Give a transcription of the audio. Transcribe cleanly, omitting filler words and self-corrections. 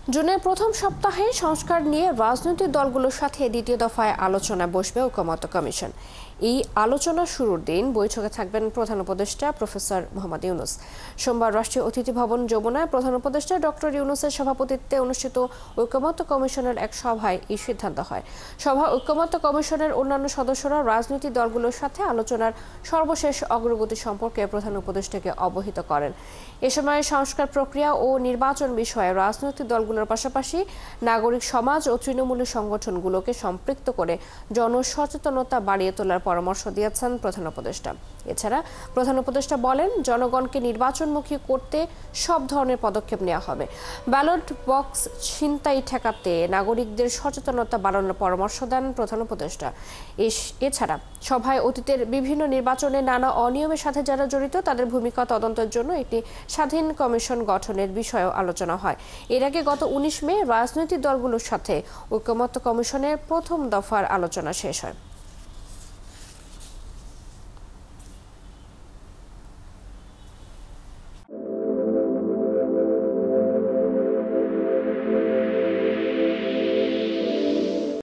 জুনের প্রথম সপ্তাহে সংস্কার নিয়ে রাজনৈতিক দলগুলোর সাথে দ্বিতীয় দফায় আলোচনায় বসবে ঐকমত্য কমিশন। এই আলোচনা শুরুর দিন বৈঠকে থাকবেন প্রধান উপদেষ্টা প্রফেসর মোহাম্মদ ইউনূস। সোমবার রাষ্ট্রীয় অতিথি ভবন যমুনায় প্রধান উপদেষ্টা ডক্টর ইউনূসের সভাপতিত্বে অনুষ্ঠিত ঐকমত্য কমিশনের এক সভায় এই সিদ্ধান্ত হয়। সভায় ঐকমত্য কমিশনের অন্যান্য সদস্যরা রাজনৈতিক দলগুলোর সাথে আলোচনার সর্বশেষ অগ্রগতি সম্পর্কে প্রধান উপদেষ্টাকে অবহিত করেন। এ সময় সংস্কার প্রক্রিয়া ও নির্বাচন বিষয়ে রাজনৈতিক দলগুলোর পাশাপাশি নাগরিক সমাজ ও তৃণমূল সংগঠনগুলোকে সম্পৃক্ত করে জনসচেতনতা বাড়িয়ে তোলার পরামর্শ দিয়েছেন প্রধান উপদেষ্টা। এছাড়া প্রধান উপদেষ্টা বলেন, জনগণকে নির্বাচনমুখী করতে সব ধরনের পদক্ষেপ নেওয়া হবে। ব্যালট বক্স ছিনতাই ঠেকাতে নাগরিকদের সচেতনতা বাড়ানোর পরামর্শ দেন প্রধান উপদেষ্টা। এছাড়া সভায় অতীতের বিভিন্ন নির্বাচনে নানা অনিয়মের সাথে যারা জড়িত তাদের ভূমিকা তদন্তের জন্য একটি স্বাধীন কমিশন গঠনের বিষয়েও আলোচনা হয়। এর আগে গত 19 মে রাজনৈতিক দলগুলোর সাথে ঐকমত্য কমিশনের প্রথম দফার আলোচনা শেষ হয়।